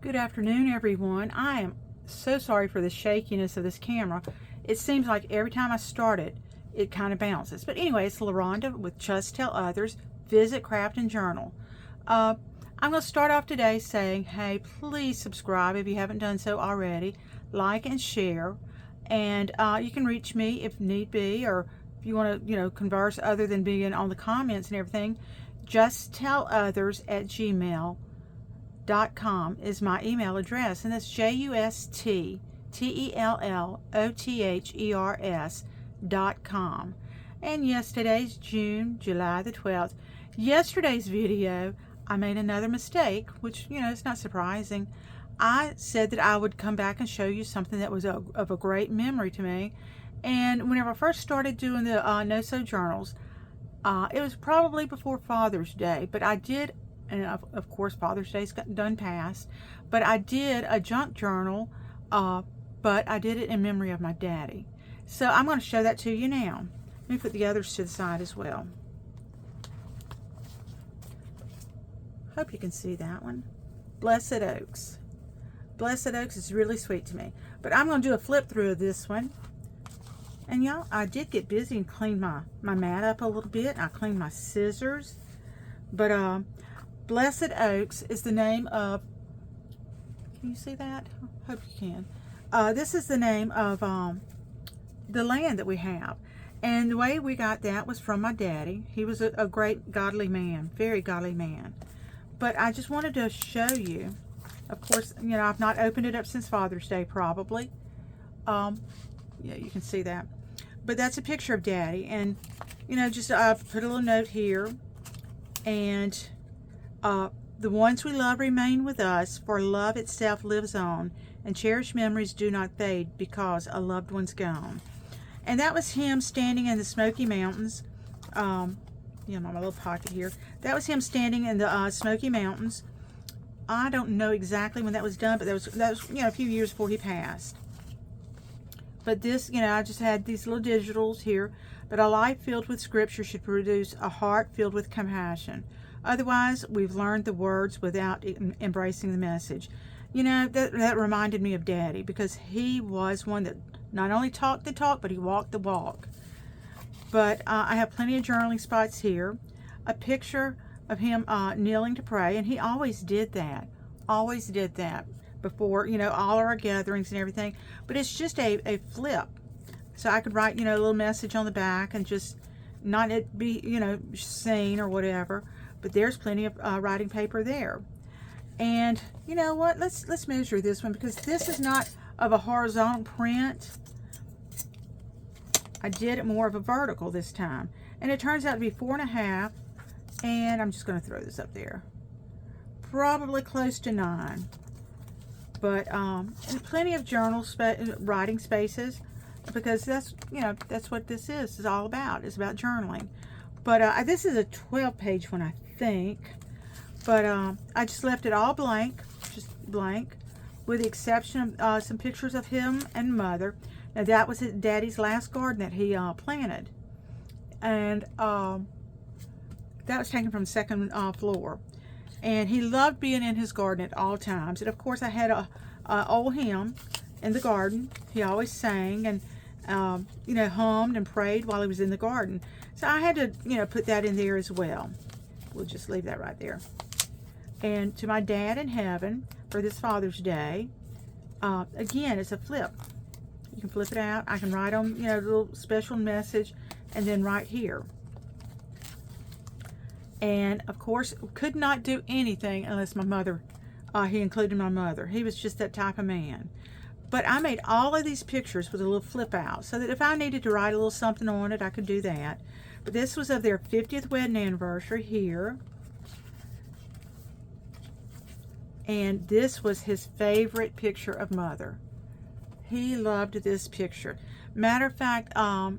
Good afternoon, everyone. I am so sorry for the shakiness of this camera. It seems like every time I start it, it kind of bounces. But anyway, it's LaRonda with Just Tell Others, Visit Craft and Journal. I'm going to start off today saying, hey, please subscribe if you haven't done so already. Like and share. And you can reach me if need be, or if you want to, converse other than being on the comments and everything. JustTellOthers@gmail.com is my email address, and that's JustTellOthers.com. And yes, today's July the 12th. Yesterday's video, I made another mistake, which, it's not surprising. I said that I would come back and show you something that was of a great memory to me. And whenever I first started doing the no-sew journals, it was probably before Father's Day, but I did, and of course Father's Day's done past, but I did a junk journal, but I did it in memory of my daddy. So I'm going to show that to you now. Let me put the others to the side as well. Hope you can see that one. Blessed Oaks. Blessed Oaks is really sweet to me. But I'm going to do a flip through of this one. And y'all, I did get busy and clean my mat up a little bit. I cleaned my scissors. But Blessed Oaks is the name of, can you see that? Hope you can. This is the name of the land that we have. And the way we got that was from my daddy. He was a great godly man, very godly man. But I just wanted to show you, of course, I've not opened it up since Father's Day probably. Yeah, you can see that. But that's a picture of Daddy. And, just put a little note here. And the ones we love remain with us, for love itself lives on, and cherished memories do not fade because a loved one's gone. And that was him standing in the Smoky Mountains. My little pocket here. That was him standing in the Smoky Mountains. I don't know exactly when that was done, but that was a few years before he passed. But this, I just had these little digitals here. But a life filled with scripture should produce a heart filled with compassion. Otherwise, we've learned the words without embracing the message. That reminded me of Daddy, because he was one that not only talked the talk, but he walked the walk. But I have plenty of journaling spots here. A picture of him kneeling to pray, and he always did that. Always did that before, all our gatherings and everything. But it's just a flip. So I could write, a little message on the back and just not it be, seen or whatever. But there's plenty of writing paper there. And you know what? Let's measure this one, because this is not of a horizontal print. I did it more of a vertical this time. And it turns out to be 4.5. And I'm just going to throw this up there. Probably close to 9. But and plenty of journal writing spaces, because that's what this is. It's all about. It's about journaling. But this is a 12-page one, I think. But I just left it all blank, just blank, with the exception of some pictures of him and Mother. Now that was his Daddy's last garden that he planted, and that was taken from the second floor. And he loved being in his garden at all times. And of course, I had a old hymn in the garden. He always sang and hummed and prayed while he was in the garden. So I had to put that in there as well. We'll just leave that right there. And to my dad in heaven for this Father's Day, again, it's a flip. You can flip it out. I can write on a little special message, and then right here. And of course, could not do anything unless my mother, he included my mother. He was just that type of man. But I made all of these pictures with a little flip out, so that if I needed to write a little something on it, I could do that. But this was of their 50th wedding anniversary here. And this was his favorite picture of Mother. He loved this picture. Matter of fact,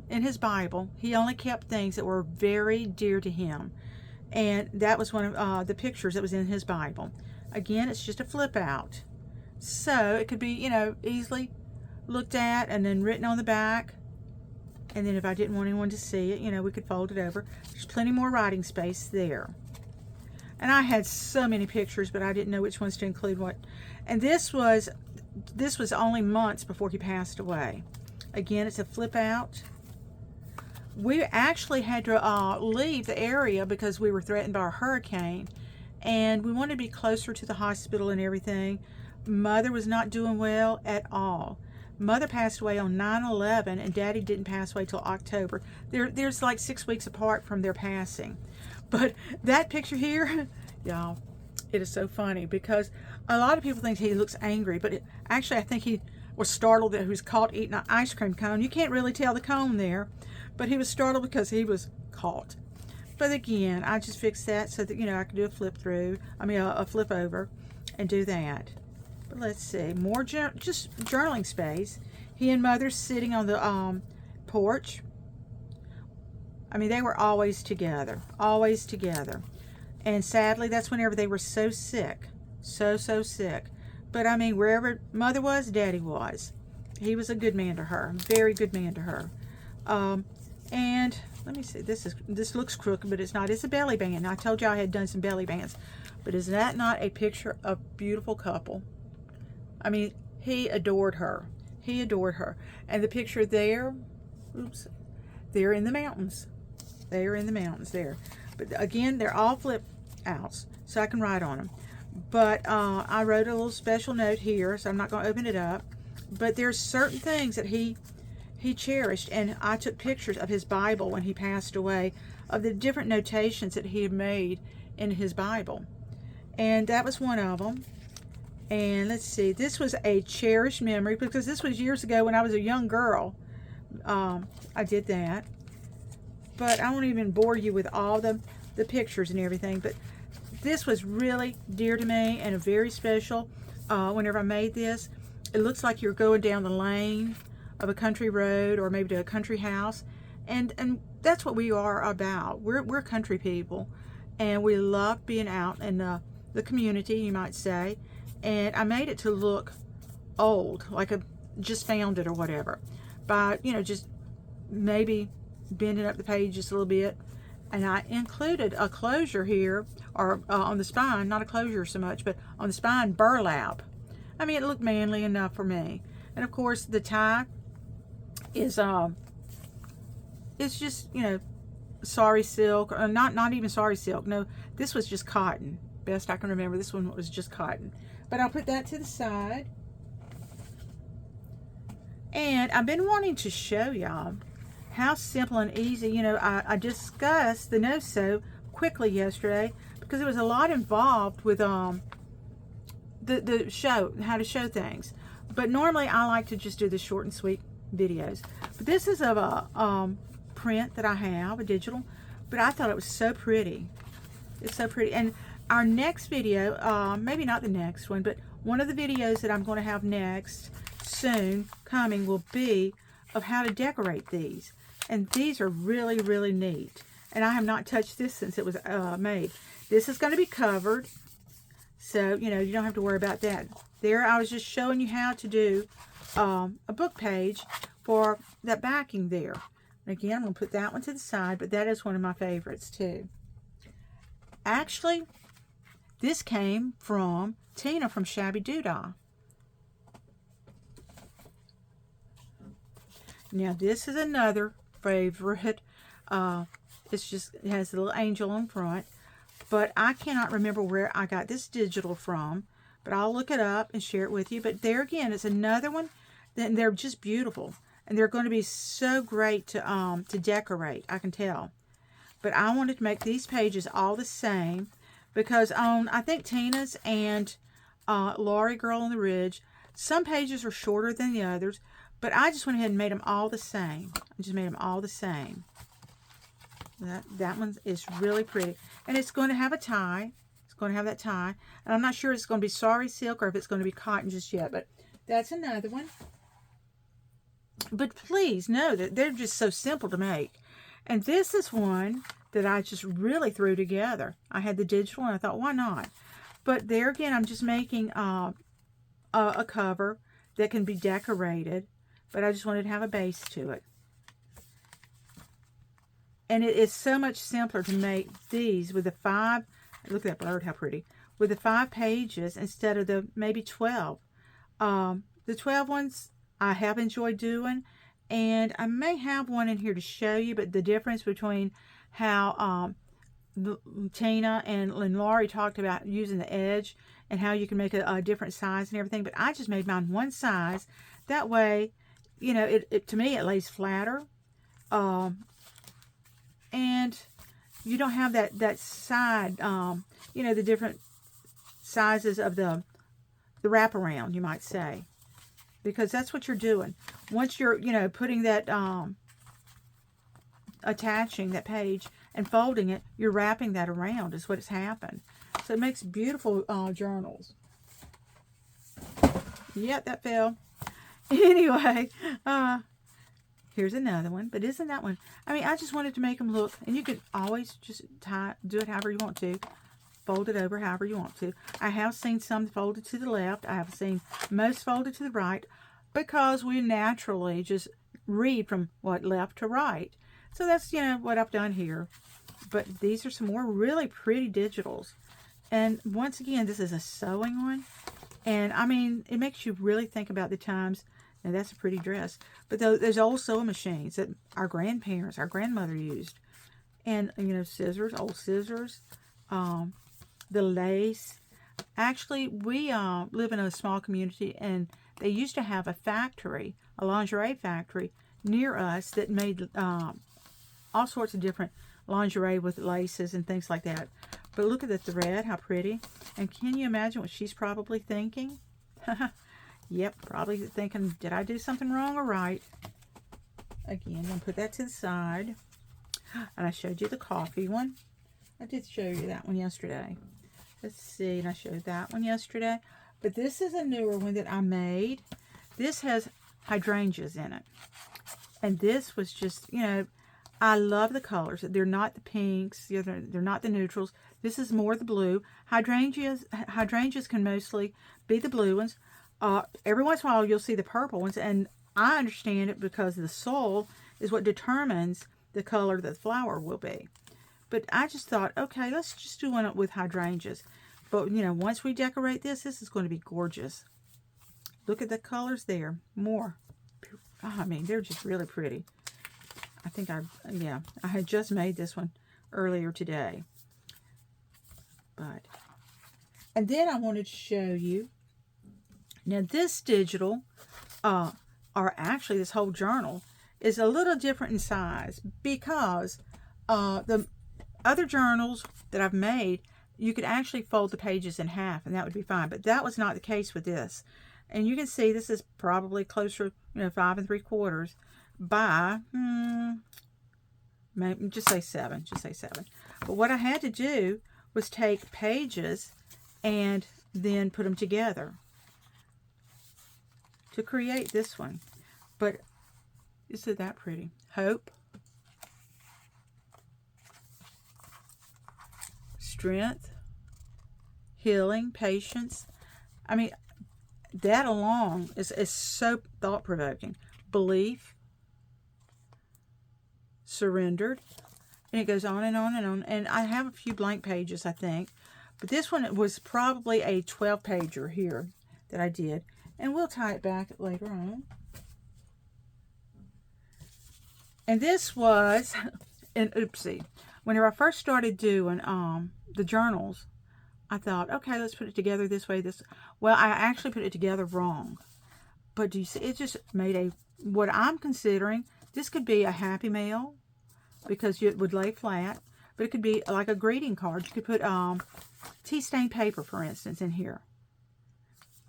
in his Bible, he only kept things that were very dear to him. And that was one of the pictures that was in his Bible. Again, it's just a flip out. So it could be, easily looked at and then written on the back. And then if I didn't want anyone to see it, we could fold it over. There's plenty more writing space there. And I had so many pictures, but I didn't know which ones to include what. And this was only months before he passed away. Again, it's a flip out. We actually had to leave the area because we were threatened by a hurricane, and we wanted to be closer to the hospital and everything. Mother was not doing well at all. Mother passed away on 9/11, and Daddy didn't pass away till October. There's like 6 weeks apart from their passing. But that picture here, y'all, it is so funny because a lot of people think he looks angry, but actually I think he was startled that he was caught eating an ice cream cone. You can't really tell the cone there, but he was startled because he was caught. But again, I just fixed that so that, you know, I could do a flip through, a flip over and do that. But let's see, more just journaling space. He and Mother sitting on the porch. I mean, they were always together, always together. And sadly, that's whenever they were so sick, so sick. But I mean, wherever Mother was, Daddy was. He was a good man to her, very good man to her. And let me see, this looks crooked, but it's not. It's a belly band. I told you I had done some belly bands. But is that not a picture of a beautiful couple? I mean, he adored her. He adored her. And the picture there, oops, they're in the mountains. They are in the mountains there. But again, they're all flip outs, so I can write on them. But I wrote a little special note here, so I'm not going to open it up. But there's certain things that he cherished, and I took pictures of his Bible when he passed away, of the different notations that he had made in his Bible. And that was one of them. And let's see, this was a cherished memory because this was years ago when I was a young girl. I did that. But I won't even bore you with all the pictures and everything. But this was really dear to me and a very special. Whenever I made this, it looks like you're going down the lane of a country road or maybe to a country house. And that's what we are about. We're country people. And we love being out in the community, you might say. And I made it to look old, like I just found it or whatever. By, you know, just maybe bending up the page just a little bit. And I included a closure here, or on the spine, not a closure so much, but on the spine, burlap. I mean, it looked manly enough for me. And of course, the tie is, it's just, you know, sari silk, or not even sari silk. No, this was just cotton. Best I can remember, this one was just cotton. But I'll put that to the side. And I've been wanting to show y'all how simple and easy, you know, I discussed the no-sew quickly yesterday because there was a lot involved with the show, how to show things. But normally I like to just do the short and sweet videos. But this is of a print that I have, a digital, but I thought it was so pretty. It's so pretty. And our next video, maybe not the next one, but one of the videos that I'm going to have next, soon, coming, will be of how to decorate these. And these are really, really neat. And I have not touched this since it was made. This is going to be covered, so, you know, you don't have to worry about that. There, I was just showing you how to do a book page for that backing there. And again, I'm going to put that one to the side, but that is one of my favorites, too. Actually, this came from Tina from Shabby Doodah. Now, this is another favorite. It has a little angel in front. But I cannot remember where I got this digital from. But I'll look it up and share it with you. But there again, it's another one. And they're just beautiful. And they're going to be so great to decorate, I can tell. But I wanted to make these pages all the same. Because on, I think, Tina's and Laurie Girl on the Ridge, some pages are shorter than the others. But I just went ahead and made them all the same. I just made them all the same. That one is really pretty. And it's going to have a tie. It's going to have that tie. And I'm not sure it's going to be sari silk or if it's going to be cotton just yet. But that's another one. But please know that they're just so simple to make. And this is one that I just really threw together. I had the digital and I thought, why not? But there again, I'm just making a cover that can be decorated. But I just wanted to have a base to it. And it is so much simpler to make these with the 5 Look at that bird, how pretty. With the 5 pages instead of the maybe 12. The 12 ones I have enjoyed doing, and I may have one in here to show you, but the difference between how Tina and Laurie talked about using the edge and how you can make a different size and everything, but I just made mine one size. That way, you know, it to me, it lays flatter. And you don't have that side, you know, the different sizes of the wraparound, you might say. Because that's what you're doing. Once you're, you know, putting that, attaching that page and folding it, you're wrapping that around is what's happened. So it makes beautiful journals. Yep, that fell. Anyway, here's another one, but isn't that one? I mean, I just wanted to make them look, and you could always just do it however you want to. Fold it over however you want to. I have seen some folded to the left. I have seen most folded to the right because we naturally just read from what left to right. So that's, you know, what I've done here. But these are some more really pretty digitals. And once again, this is a sewing one. And I mean, it makes you really think about the times. Now that's a pretty dress. But there's old sewing machines that our grandparents, our grandmother used. And, you know, scissors, old scissors. The lace. Actually, we live in a small community, and they used to have a factory, a lingerie factory, near us that made all sorts of different lingerie with laces and things like that. But look at the thread, how pretty. And can you imagine what she's probably thinking? Yep, probably thinking, did I do something wrong or right? Again, I'm going to put that to the side. And I showed you the coffee one. I did show you that one yesterday. Let's see, and I showed that one yesterday. But this is a newer one that I made. This has hydrangeas in it. And this was just, you know, I love the colors. They're not the pinks. They're not the neutrals. This is more the blue. Hydrangeas can mostly be the blue ones. Every once in a while, you'll see the purple ones. And I understand it because the soil is what determines the color that the flower will be. But I just thought, okay, let's just do one with hydrangeas. But, you know, once we decorate this is going to be gorgeous. Look at the colors there. More. Oh, I mean, they're just really pretty. I think I had just made this one earlier today. And then I wanted to show you. Now, this digital, or actually this whole journal, is a little different in size because the other journals that I've made, you could actually fold the pages in half and that would be fine. But that was not the case with this. And you can see this is probably closer, you know, 5 3/4 by, maybe just say 7. Just say 7. But what I had to do was take pages and then put them together to create this one. But isn't that pretty? Hope. Strength, healing, patience. I mean, that alone is so thought-provoking. Belief, surrendered, and it goes on and on and on. And I have a few blank pages, I think. But this one was probably a 12-pager here that I did. And we'll tie it back later on. And this was an oopsie. Whenever I first started doing the journals, I thought, okay, let's put it together this way. Well, I actually put it together wrong. But do you see, it just made what I'm considering, this could be a Happy Mail because it would lay flat. But it could be like a greeting card. You could put tea stained paper, for instance, in here.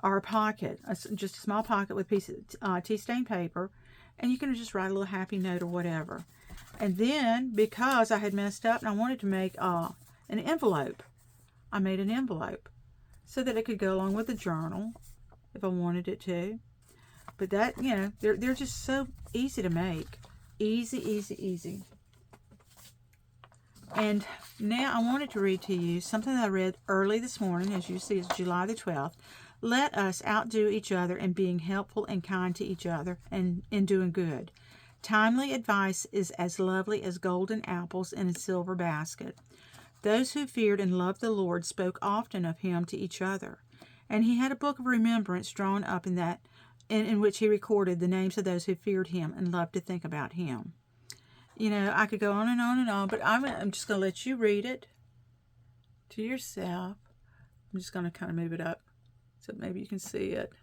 Or a pocket, just a small pocket with a piece of tea stained paper. And you can just write a little happy note or whatever. And then, because I had messed up and I wanted to make an envelope, I made an envelope so that it could go along with the journal if I wanted it to. But that, you know, they're just so easy to make. Easy, easy, easy. And now I wanted to read to you something that I read early this morning. As you see, it's July the 12th. Let us outdo each other in being helpful and kind to each other and in doing good. Timely advice is as lovely as golden apples in a silver basket. Those who feared and loved the Lord spoke often of him to each other. And he had a book of remembrance drawn up in which he recorded the names of those who feared him and loved to think about him. You know, I could go on and on and on, but I'm just going to let you read it to yourself. I'm just going to kind of move it up so maybe you can see it.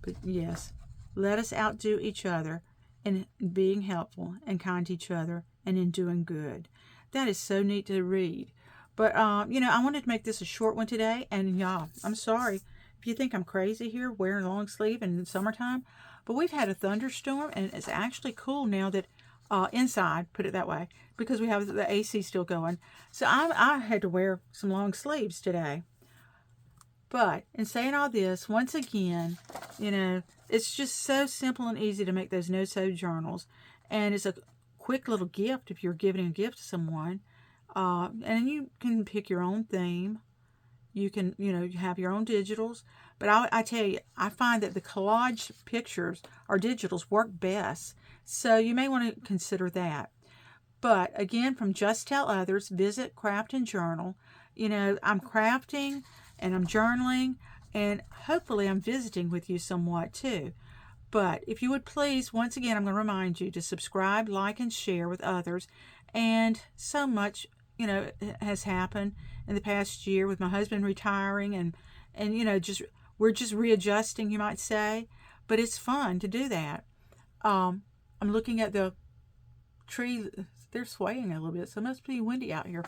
But yes, let us outdo each other in being helpful and kind to each other and in doing good. That is so neat to read. But, you know, I wanted to make this a short one today. And, y'all, I'm sorry if you think I'm crazy here wearing a long sleeve in the summertime. But we've had a thunderstorm, and it's actually cool now that inside, put it that way, because we have the AC still going. So I had to wear some long sleeves today. But in saying all this, once again, you know, it's just so simple and easy to make those no-sew journals. And it's a quick little gift if you're giving a gift to someone. And you can pick your own theme. You can, you know, have your own digitals. But I tell you, I find that the collage pictures or digitals work best. So you may want to consider that. But again, from Just Tell Others, visit Craft and Journal. You know, I'm crafting and I'm journaling, and hopefully I'm visiting with you somewhat too. But if you would please, once again, I'm going to remind you to subscribe, like, and share with others. And so much, you know, has happened in the past year with my husband retiring, and you know, we're just readjusting, you might say. But it's fun to do that. I'm looking at the tree. They're swaying a little bit, so it must be windy out here.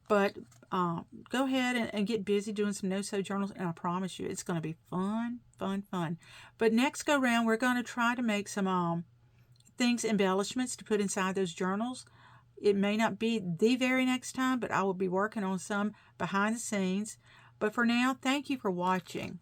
But go ahead and get busy doing some no-sew journals, and I promise you it's going to be fun, fun, fun. But next go round, we're going to try to make some embellishments to put inside those journals. It may not be the very next time, but I will be working on some behind the scenes. But for now, thank you for watching.